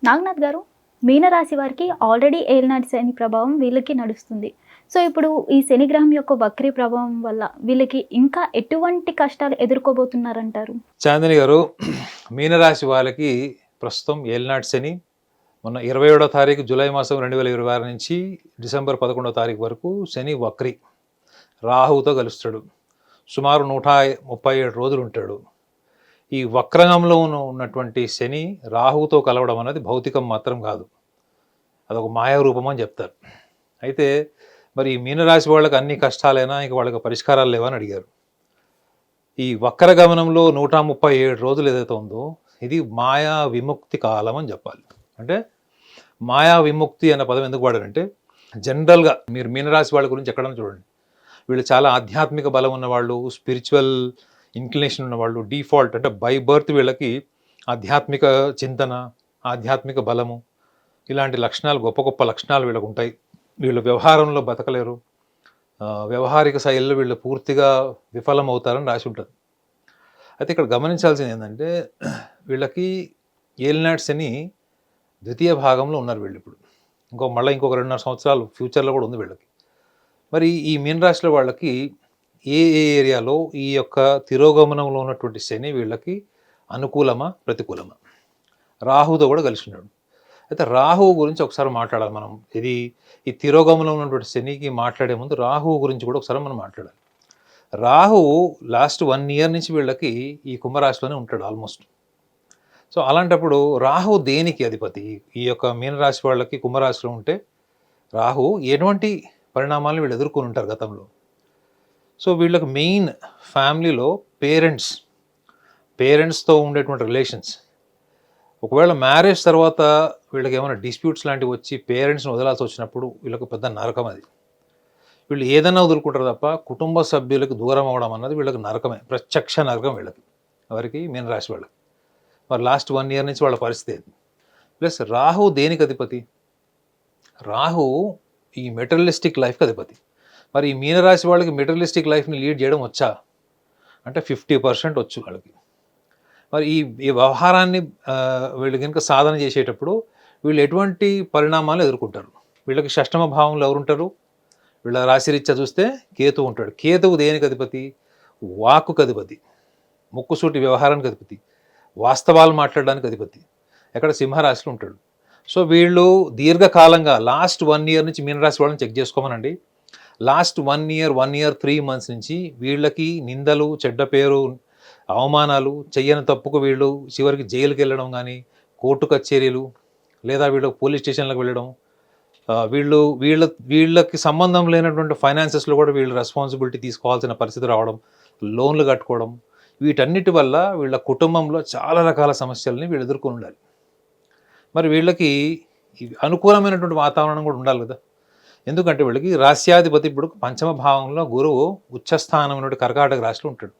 నాగనాథ్ గారు, మీనరాశి వారికి ఆల్రెడీ ఏలినాటి శని ప్రభావం వీళ్ళకి నడుస్తుంది. సో, ఇప్పుడు ఈ శనిగ్రహం యొక్క వక్రీ ప్రభావం వల్ల వీళ్ళకి ఇంకా ఎటువంటి కష్టాలు ఎదుర్కోబోతున్నారంటారు? చాందిని గారు, మీనరాశి వాళ్ళకి ప్రస్తుతం ఏలినాటి శని మొన్న 27వ తారీఖు జూలై మాసం 2026 నుంచి డిసెంబర్ 11వ తారీఖు వరకు శని వక్రి రాహువుతో కలుస్తాడు. సుమారు 137 రోజులు ఉంటాడు. ఈ వక్రంగంలో ఉన్నటువంటి శని రాహువుతో కలవడం అనేది భౌతికం మాత్రం కాదు, అదొక మాయారూపం అని చెప్తారు. అయితే మరి ఈ మీనరాశి వాళ్ళకి అన్ని కష్టాలైనా ఇంక వాళ్ళకి పరిష్కారాలు లేవని అడిగారు. ఈ వక్ర గమనంలో 137 రోజులు ఏదైతే ఉందో ఇది మాయా విముక్తి కాలం అని చెప్పాలి. అంటే మాయా విముక్తి అనే పదం ఎందుకు వాడారంటే, జనరల్గా మీరు మీనరాశి వాళ్ళ గురించి ఎక్కడైనా చూడండి, వీళ్ళు చాలా ఆధ్యాత్మిక బలం ఉన్నవాళ్ళు, స్పిరిచువల్ ఇంక్లినేషన్ ఉన్నవాళ్ళు, డిఫాల్ట్ అంటే బై బర్త్ వీళ్ళకి ఆధ్యాత్మిక చింతన, ఆధ్యాత్మిక బలము, ఇలాంటి లక్షణాలు, గొప్ప గొప్ప లక్షణాలు వీళ్ళకు ఉంటాయి. వీళ్ళు వ్యవహారంలో బతకలేరు, వ్యవహారిక శైలిలో వీళ్ళు పూర్తిగా విఫలమవుతారని రాసి ఉంటుంది. అయితే ఇక్కడ గమనించాల్సింది ఏంటంటే, వీళ్ళకి ఏలినాటి శని ద్వితీయ భాగంలో ఉన్నారు వీళ్ళు ఇప్పుడు. మళ్ళీ ఇంకొక 2.5 సంవత్సరాలు ఫ్యూచర్లో కూడా ఉంది వీళ్ళకి. మరి ఈ మీనరాశిలో వాళ్ళకి ఏ ఏ ఏరియాలో ఈ యొక్క తిరోగమనంలో ఉన్నటువంటి శని వీళ్ళకి అనుకూలమా ప్రతికూలమా? రాహుతో కూడా కలిసి ఉన్నాడు. అయితే రాహువు గురించి ఒకసారి మాట్లాడాలి మనం. ఈ తిరోగమనంలో ఉన్నటువంటి శనికి మాట్లాడే ముందు రాహువు గురించి కూడా ఒకసారి మనం మాట్లాడాలి. రాహువు లాస్ట్ 1 year నుంచి వీళ్ళకి ఈ కుంభరాశిలోనే ఉంటాడు ఆల్మోస్ట్. సో అలాంటప్పుడు రాహువు దేనికి అధిపతి? ఈ యొక్క మీనరాశి వాళ్ళకి కుంభరాశిలో ఉంటే రాహువు ఎటువంటి పరిణామాలను వీళ్ళు ఎదుర్కొని ఉంటారు గతంలో? సో వీళ్ళకి మెయిన్ ఫ్యామిలీలో పేరెంట్స్తో ఉండేటువంటి రిలేషన్స్, ఒకవేళ మ్యారేజ్ తర్వాత వీళ్ళకి ఏమైనా డిస్ప్యూట్స్ లాంటివి వచ్చి పేరెంట్స్ని వదలాల్సి వచ్చినప్పుడు వీళ్ళకి పెద్ద నరకం అది. వీళ్ళు ఏదైనా వదులుకుంటారు తప్ప కుటుంబ సభ్యులకు దూరం అవ్వడం అన్నది వీళ్ళకి నరకమే, ప్రత్యక్ష నరకం వీళ్ళకి, ఎవరికి? మీనరాశి వాళ్ళకి. మరి లాస్ట్ 1 year నుంచి వాళ్ళ పరిస్థితి ఏంటి? ప్లస్ రాహు దేనికి అధిపతి? రాహు ఈ మెటీరియలిస్టిక్ లైఫ్కి అధిపతి. మరి ఈ మీనరాశి వాళ్ళకి మెటీరియలిస్టిక్ లైఫ్ని లీడ్ చేయడం వచ్చా అంటే 50% వచ్చు వాళ్ళకి. మరి ఈ వ్యవహారాన్ని వీళ్ళు కనుక సాధన చేసేటప్పుడు వీళ్ళు ఎటువంటి పరిణామాలు ఎదుర్కొంటారు? వీళ్ళకి షష్టమ భావంలో ఎవరుంటారు? వీళ్ళ రాశిరీత్యా చూస్తే కేతువు ఉంటాడు. కేతువు దేనికి అధిపతి? వాక్కుకు అధిపతి, ముక్కుసూటి వ్యవహారానికి అధిపతి, వాస్తవాలు మాట్లాడడానికి అధిపతి. ఎక్కడ? సింహరాశిలో ఉంటాడు. సో వీళ్ళు దీర్ఘకాలంగా లాస్ట్ 1 year నుంచి మీనరాశి వాళ్ళని చెక్ చేసుకోమనండి. లాస్ట్ 1 year 3 months నుంచి వీళ్ళకి నిందలు, చెడ్డ పేరు, అవమానాలు, చెయ్యని తప్పుకు వీళ్ళు చివరికి జైలుకి వెళ్ళడం కానీ, కోర్టు కచేరీలు, లేదా వీళ్ళు పోలీస్ స్టేషన్లకు వెళ్ళడం, వీళ్ళకి సంబంధం లేనటువంటి ఫైనాన్సెస్లో కూడా వీళ్ళు రెస్పాన్సిబిలిటీ తీసుకోవాల్సిన పరిస్థితి రావడం, లోన్లు కట్టుకోవడం, వీటన్నిటి వల్ల వీళ్ళ కుటుంబంలో చాలా రకాల సమస్యల్ని వీళ్ళు ఎదుర్కొని ఉండాలి. మరి వీళ్ళకి అనుకూలమైనటువంటి వాతావరణం కూడా ఉండాలి కదా. ఎందుకంటే వీళ్ళకి రాస్యాధిపతి ఇప్పుడు పంచమ భావంలో గురువు ఉచ్చస్థానం నుండి కర్కాటక రాశిలో ఉంటాడు.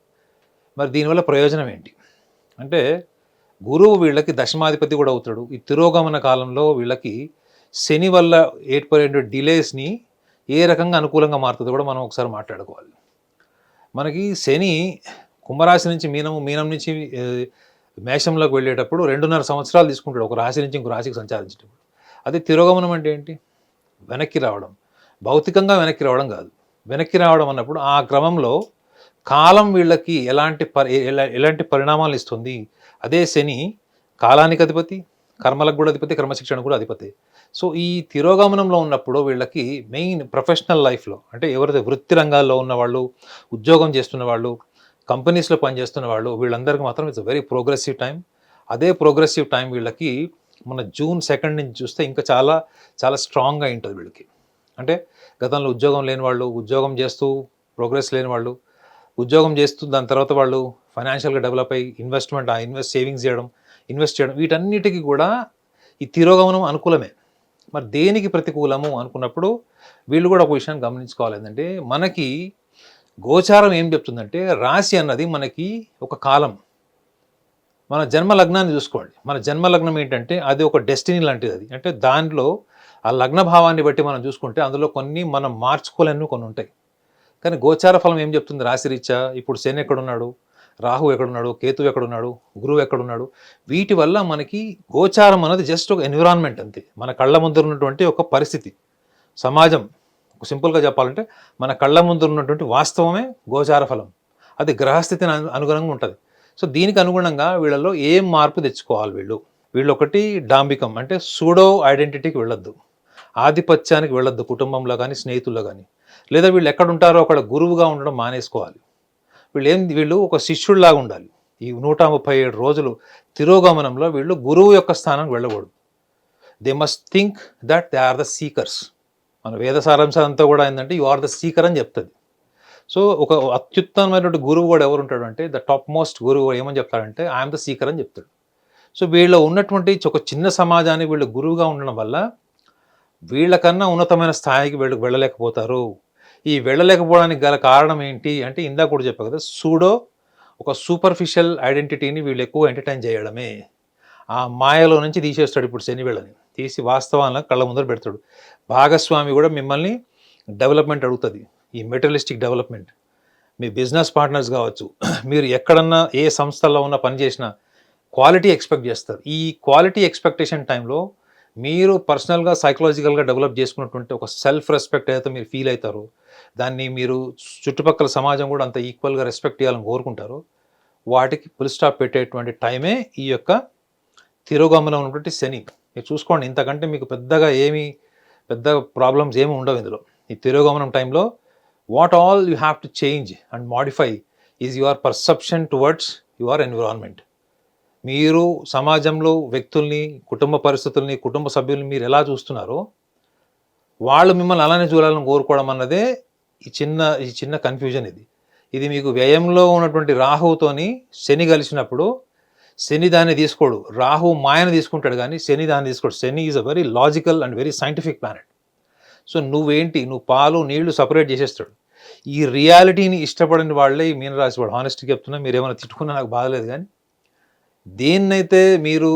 మరి దీనివల్ల ప్రయోజనం ఏంటి అంటే, గురువు వీళ్ళకి దశమాధిపతి కూడా అవుతాడు. ఈ తిరోగమన కాలంలో వీళ్ళకి శని వల్ల ఏర్పడే డిలేస్ని ఏ రకంగా అనుకూలంగా మారుతుందో కూడా మనం ఒకసారి మాట్లాడుకోవాలి. మనకి శని కుంభరాశి నుంచి మీనం నుంచి మేషంలోకి వెళ్ళేటప్పుడు 2.5 సంవత్సరాలు తీసుకుంటాడు ఒక రాశి నుంచి ఇంకో రాశికి సంచారించేటప్పుడు. అదే తిరోగమనం అంటే ఏంటి? వెనక్కి రావడం. భౌతికంగా వెనక్కి రావడం కాదు, వెనక్కి రావడం అన్నప్పుడు ఆ క్రమంలో కాలం వీళ్ళకి ఎలాంటి పరిణామాలు ఇస్తుంది. అదే శని కాలానికి అధిపతి, కర్మలకు కూడా అధిపతి, క్రమశిక్షణ కూడా అధిపతి. సో ఈ తిరోగమనంలో ఉన్నప్పుడు వీళ్ళకి మెయిన్ ప్రొఫెషనల్ లైఫ్లో, అంటే ఎవరైతే వృత్తి రంగాల్లో ఉన్నవాళ్ళు, ఉద్యోగం చేస్తున్న వాళ్ళు, కంపెనీస్లో పనిచేస్తున్న వాళ్ళు, వీళ్ళందరికీ మాత్రం ఇట్స్ వెరీ ప్రోగ్రెసివ్ టైం. అదే ప్రోగ్రెసివ్ టైం వీళ్ళకి మన June 2 నుంచి చూస్తే ఇంకా చాలా చాలా స్ట్రాంగ్గా ఉంటుంది వీళ్ళకి. అంటే గతంలో ఉద్యోగం లేని వాళ్ళు, ఉద్యోగం చేస్తూ ప్రోగ్రెస్ లేని వాళ్ళు, ఉద్యోగం చేస్తూ దాని తర్వాత వాళ్ళు ఫైనాన్షియల్గా డెవలప్ అయ్యి సేవింగ్స్ చేయడం, ఇన్వెస్ట్ చేయడం, వీటన్నిటికీ కూడా ఈ తిరోగమనం అనుకూలమే. మరి దేనికి ప్రతికూలము అనుకున్నప్పుడు వీళ్ళు కూడా ఒక విషయాన్ని గమనించుకోవాలి. ఏంటంటే మనకి గోచారం ఏం చెప్తుందంటే, రాశి అన్నది మనకి ఒక కాలం. మన జన్మ లగ్నాన్ని చూసుకోండి. మన జన్మ లగ్నం ఏంటంటే అది ఒక డెస్టినీ లాంటిది. అది అంటే దాంట్లో ఆ లగ్న భావాన్ని బట్టి మనం చూసుకుంటే అందులో కొన్ని మనం మార్చుకోలేని కొన్ని ఉంటాయి. కానీ గోచార ఫలం ఏం చెప్తుంది? రాశిరీత్యా ఇప్పుడు శని ఎక్కడున్నాడు, రాహు ఎక్కడున్నాడు, కేతు ఎక్కడున్నాడు, గురువు ఎక్కడున్నాడు, వీటి వల్ల మనకి గోచారం అన్నది జస్ట్ ఒక ఎన్విరాన్మెంట్ అంతే. మన కళ్ళ ముందు ఉన్నటువంటి ఒక పరిస్థితి, సమాజం. సింపుల్గా చెప్పాలంటే మన కళ్ళ ముందు ఉన్నటువంటి వాస్తవమే గోచార ఫలం. అది గ్రహస్థితిని అనుగుణంగా ఉంటుంది. సో దీనికి అనుగుణంగా వీళ్ళలో ఏం మార్పు తెచ్చుకోవాలి వీళ్ళు ఒకటి డాంబికం అంటే సూడో ఐడెంటిటీకి వెళ్ళొద్దు, ఆధిపత్యానికి వెళ్ళొద్దు కుటుంబంలో కానీ స్నేహితుల్లో కానీ. లేదా వీళ్ళు ఎక్కడ ఉంటారో అక్కడ గురువుగా ఉండడం మానేసుకోవాలి. వీళ్ళు ఒక శిష్యుడిలాగా ఉండాలి. ఈ 137 రోజులు తిరోగమనంలో వీళ్ళు గురువు యొక్క స్థానానికి వెళ్ళకూడదు. They must think that they are the seekers. మన వేద సారాంశం అంతా కూడా ఏంటంటే యు ఆర్ ద సీకర్ అని చెప్తుంది. సో ఒక అత్యుత్తమైనటువంటి గురువు కూడా ఎవరు ఉంటాడు అంటే ద టాప్ మోస్ట్ గురువు ఏమని చెప్తాడంటే ఐఎమ్ ద సీకర్ అని చెప్తాడు. సో వీళ్ళు ఉన్నటువంటి ఒక చిన్న సమాజానికి వీళ్ళు గురువుగా ఉండడం వల్ల వీళ్ళకన్నా ఉన్నతమైన స్థాయికి వెళ్ళలేకపోతారు. ఈ వెళ్ళలేకపోవడానికి గల కారణం ఏంటి అంటే ఇందాక కూడా చెప్పా కదా, సూడో ఒక సూపర్ఫిషియల్ ఐడెంటిటీని వీళ్ళు ఎక్కువ ఎంటర్టైన్ చేయడమే. ఆ మాయలో నుంచి తీసేస్తాడు ఇప్పుడు శని వీళ్ళని, తీసి వాస్తవాలను కళ్ళ ముందర పెడతాడు. భాగస్వామి కూడా మిమ్మల్ని డెవలప్మెంట్ అడుగుతుంది, ఈ మెటీరియలిస్టిక్ డెవలప్మెంట్. మీ బిజినెస్ పార్ట్నర్స్ కావచ్చు, మీరు ఎక్కడన్నా ఏ సంస్థలో ఉన్న పని చేసినా క్వాలిటీ ఎక్స్పెక్ట్ చేస్తారు. ఈ క్వాలిటీ ఎక్స్పెక్టేషన్ టైంలో మీరు పర్సనల్గా సైకలాజికల్గా డెవలప్ చేసుకున్నటువంటి ఒక సెల్ఫ్ రెస్పెక్ట్ ఏదైతే మీరు ఫీల్ అవుతారో, దాన్ని మీరు చుట్టుపక్కల సమాజం కూడా అంత ఈక్వల్గా రెస్పెక్ట్ చేయాలని కోరుకుంటారో, వాటికి ఫుల్ స్టాప్ పెట్టేటువంటి టైమే ఈ యొక్క తిరోగమనం ఉన్నటువంటి శని. మీరు చూసుకోండి, ఇంతకంటే మీకు పెద్ద ప్రాబ్లమ్స్ ఏమి ఉండవు ఇందులో. ఈ తిరోగమనం టైంలో what all you have to change and modify is your perception towards your environment. మీరు సమాజంలో వ్యక్తుల్ని, కుటుంబ పరిస్థితుల్ని, కుటుంబ సభ్యుల్ని మీరు ఎలా చూస్తున్నారో వాళ్ళు మిమ్మల్ని అలానే చూడాలని కోరుకోవడం అన్నదే ఈ చిన్న కన్ఫ్యూజన్. ఇది మీకు వ్యయంలో ఉన్నటువంటి రాహువుతోని శని కలిసినప్పుడు శని దాన్ని తీసుకోడు, రాహు మాయను తీసుకుంటాడు కానీ శని దాన్ని తీసుకోడు. Shani is a very logical and very scientific planet. So నువ్వు పాలు నీళ్లు సపరేట్ చేసేస్తాడు. ఈ రియాలిటీని ఇష్టపడని వాళ్ళే ఈ మీనరాశి వాళ్ళు. హానెస్ట్గా చెప్తున్నా, మీరు ఏమైనా తిట్టుకున్నా నాకు బాధలేదు, కానీ దేన్నైతే మీరు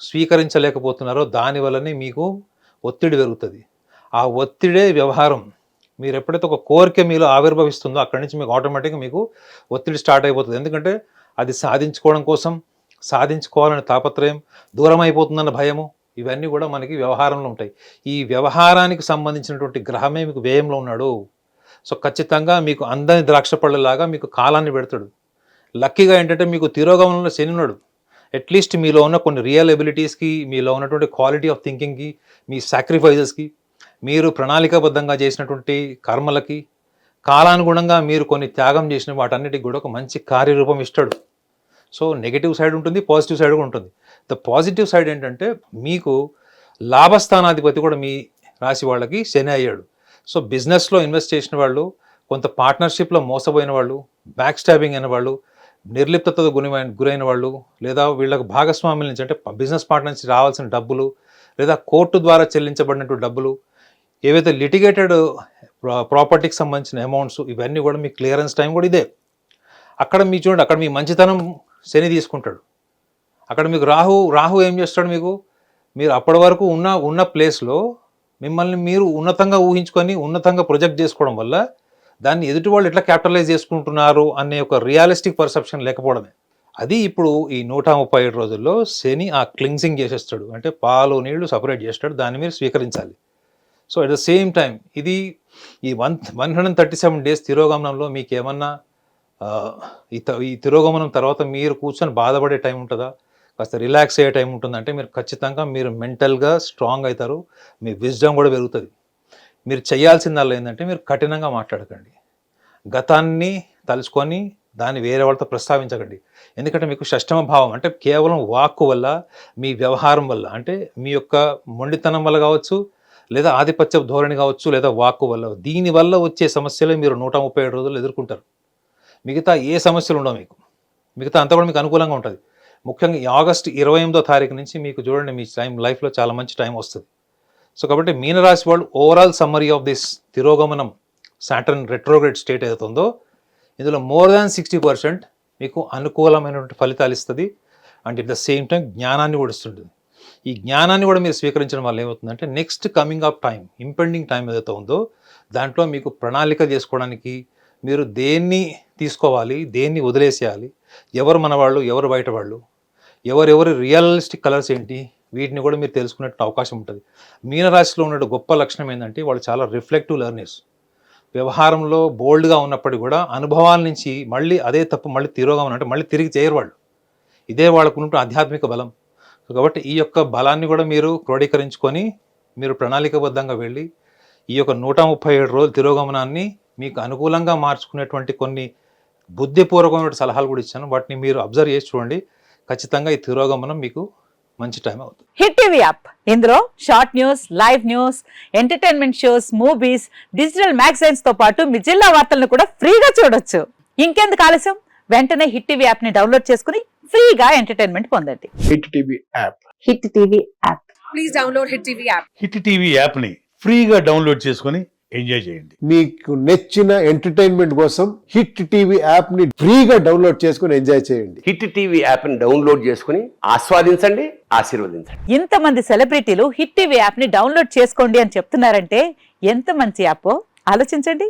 స్వీకరించలేకపోతున్నారో దానివల్లనే మీకు ఒత్తిడి పెరుగుతుంది. ఆ ఒత్తిడే వ్యవహారం. మీరు ఎప్పుడైతే ఒక కోరిక మీలో ఆవిర్భవిస్తుందో అక్కడి నుంచి మీకు ఆటోమేటిక్గా మీకు ఒత్తిడి స్టార్ట్ అయిపోతుంది. ఎందుకంటే అది సాధించుకోవడం కోసం, సాధించుకోవాలనే తాపత్రయం, దూరం అయిపోతుందన్న భయము, ఇవన్నీ కూడా మనకి వ్యవహారంలో ఉంటాయి. ఈ వ్యవహారానికి సంబంధించినటువంటి గ్రహమే మీకు వ్యయంలో ఉన్నాడు. సో ఖచ్చితంగా మీకు అందని ద్రాక్ష పళ్ళలాగా మీకు కాలాన్ని పెడతాడు. లక్కీగా ఏంటంటే మీకు తిరోగమనంలో శని ఉన్నాడు. అట్లీస్ట్ మీలో ఉన్న కొన్ని రియల్ ఎబిలిటీస్కి, మీలో ఉన్నటువంటి క్వాలిటీ ఆఫ్ థింకింగ్కి, మీ సాక్రిఫైజెస్కి, మీరు ప్రణాళికాబద్ధంగా చేసినటువంటి కర్మలకి, కాలానుగుణంగా మీరు కొన్ని త్యాగం చేసిన వాటన్నిటికి కూడా ఒక మంచి కార్యరూపం ఇస్తాడు. సో నెగిటివ్ సైడ్ ఉంటుంది, పాజిటివ్ సైడ్ కూడా ఉంటుంది. ద పాజిటివ్ సైడ్ ఏంటంటే మీకు లాభస్థానాధిపతి కూడా మీ రాశి వాళ్ళకి శని అయ్యాడు. సో బిజినెస్లో ఇన్వెస్ట్ చేసిన వాళ్ళు, కొంత పార్ట్నర్షిప్లో మోసపోయిన వాళ్ళు, బ్యాక్ స్టాబింగ్ అయిన వాళ్ళు, నిర్లిప్తతో గురైన వాళ్ళు, లేదా వీళ్ళకు భాగస్వాముల నుంచి అంటే బిజినెస్ పార్ట్నర్ నుంచి రావాల్సిన డబ్బులు, లేదా కోర్టు ద్వారా చెల్లించబడినటువంటి డబ్బులు, ఏవైతే లిటిగేటెడ్ ప్రాపర్టీకి సంబంధించిన అమౌంట్స్, ఇవన్నీ కూడా మీ క్లియరెన్స్ టైం కూడా ఇదే. అక్కడ మీ చూడండి, అక్కడ మీ మంచితనం శని తీసుకుంటాడు. అక్కడ మీకు రాహు ఏం చేస్తాడు, మీరు అప్పటి వరకు ఉన్న ప్లేస్లో మిమ్మల్ని మీరు ఉన్నతంగా ఊహించుకొని ఉన్నతంగా ప్రొజెక్ట్ చేసుకోవడం వల్ల దాన్ని ఎదుటి వాళ్ళు ఎట్లా క్యాపిటలైజ్ చేసుకుంటున్నారు అనే ఒక రియలిస్టిక్ పర్సెప్షన్ లేకపోవడమే. అది ఇప్పుడు ఈ 137 రోజుల్లో శని ఆ క్లిన్సింగ్ చేసేస్తాడు. అంటే పాలు నీళ్లు సపరేట్ చేస్తాడు, దాన్ని మీరు స్వీకరించాలి. So at the same time ఇది ఈ 137 డేస్ తిరోగమనంలో మీకు ఏమన్నా ఈ తిరోగమనం తర్వాత మీరు కూర్చొని బాధపడే టైం ఉంటుందా, కాస్త రిలాక్స్ అయ్యే టైం ఉంటుందంటే మీరు ఖచ్చితంగా మీరు మెంటల్గా స్ట్రాంగ్ అవుతారు, మీ విజ్డమ్ కూడా పెరుగుతుంది. మీరు చేయాల్సిందల్లా ఏంటంటే మీరు కఠినంగా మాట్లాడకండి, గతాన్ని తలుచుకొని దాన్ని వేరే వాళ్ళతో ప్రస్తావించకండి. ఎందుకంటే మీకు షష్టమ భావం అంటే కేవలం వాక్కు వల్ల, మీ వ్యవహారం వల్ల, అంటే మీ యొక్క మొండితనం వల్ల కావచ్చు, లేదా ఆధిపత్య ధోరణి కావచ్చు, లేదా వాక్కు వల్ల, దీనివల్ల వచ్చే సమస్యలే మీరు 137 రోజులు ఎదుర్కొంటారు. మిగతా ఏ సమస్యలు ఉండవు మిగతా అంతా కూడా మీకు అనుకూలంగా ఉంటుంది. ముఖ్యంగా ఈ ఆగస్టు 28వ తారీఖు నుంచి మీకు చూడండి మీ లైఫ్లో చాలా మంచి టైం వస్తుంది. సో కాబట్టి మీనరాశి వాళ్ళు ఓవరాల్ సమ్మరీ ఆఫ్ దిస్ తిరోగమనం సాటర్న్ రెట్రోగ్రేడ్ స్టేట్ ఏదైతే ఉందో ఇందులో మోర్ దాన్ 60% మీకు అనుకూలమైనటువంటి ఫలితాలు ఇస్తుంది. And at the same time జ్ఞానాన్ని కూడా ఇస్తుంటుంది. ఈ జ్ఞానాన్ని కూడా మీరు స్వీకరించడం వల్ల ఏమవుతుందంటే next coming of time, impending time ఏదైతే ఉందో దాంట్లో మీకు ప్రణాళిక చేసుకోవడానికి, మీరు దేన్ని తీసుకోవాలి, దేన్ని వదిలేసేయాలి, ఎవరు మన వాళ్ళు, ఎవరు బయట వాళ్ళు, ఎవరెవరి రియలిస్టిక్ కలర్స్ ఏంటి, వీటిని కూడా మీరు తెలుసుకునే అవకాశం ఉంటుంది. మీనరాశిలో ఉన్న గొప్ప లక్షణం ఏంటంటే వాళ్ళు చాలా రిఫ్లెక్టివ్ లెర్నర్స్. వ్యవహారంలో బోల్డ్గా ఉన్నప్పటికీ కూడా అనుభవాల నుంచి మళ్ళీ అదే తప్పు మళ్ళీ తిరోగమనం అంటే మళ్ళీ తిరిగి చేయరు వాళ్ళు. ఇదే వాళ్ళకున్న ఆధ్యాత్మిక బలం. కాబట్టి ఈ యొక్క బలాన్ని కూడా మీరు క్రోడీకరించుకొని మీరు ప్రణాళికబద్ధంగా వెళ్ళి ఈ యొక్క 137 రోజుల తిరోగమనాన్ని మీకు అనుకూలంగా మార్చుకునేటువంటి కొన్ని బుద్ధిపూర్వకమైన సలహాలు కూడా ఇచ్చాను. వాటిని మీరు అబ్జర్వ్ చేసి చూడండి. ఖచ్చితంగా ఈ తిరోగమనం మీకు మంచి టైం అవుతుంది. హిట్ టీవీ యాప్, ఇందులో short news, live news, entertainment shows, movies, digital magazines తో పాటు మీ జిల్లా వార్తలను కూడా ఫ్రీగా చూడొచ్చు. ఇంకెందుకు ఆలస్యం, వెంటనే హిట్ టీవీ యాప్ ని డౌన్లోడ్ చేసుకుని ఫ్రీగా ఎంటర్టైన్మెంట్ పొందండి. Hit TV app. Hit TV app. Please download Hit TV app. Hit TV యాప్ని ఫ్రీగా డౌన్లోడ్ చేసుకొని ఎంజాయ్ చేయండి. మీకు నచ్చిన ఎంటర్టైన్మెంట్ కోసం హిట్ టీవీ యాప్ ని ఫ్రీగా డౌన్లోడ్ చేసుకుని ఎంజాయ్ చేయండి. హిట్ టీవీ యాప్ని డౌన్లోడ్ చేసుకుని ఆస్వాదించండి, ఆశీర్వదించండి. ఇంతమంది సెలబ్రిటీలు హిట్ టీవీ యాప్ ని డౌన్లోడ్ చేసుకోండి అని చెప్తున్నారంటే ఎంత మంచి యాప్ ఆలోచించండి.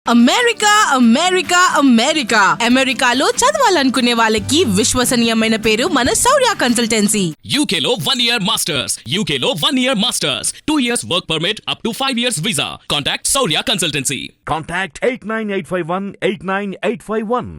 అమెరికా అమెరికా అమెరికా అమెరికాలో చదవాలనుకునే వాళ్ళకి విశ్వసనీయమైన పేరు మన శౌర్య consultancy. UK Law 1 Year Masters. UK Law 1 Year Masters. 2 years work permit up to 5 years visa. Contact Saurya Consultancy. Contact 89851 89851.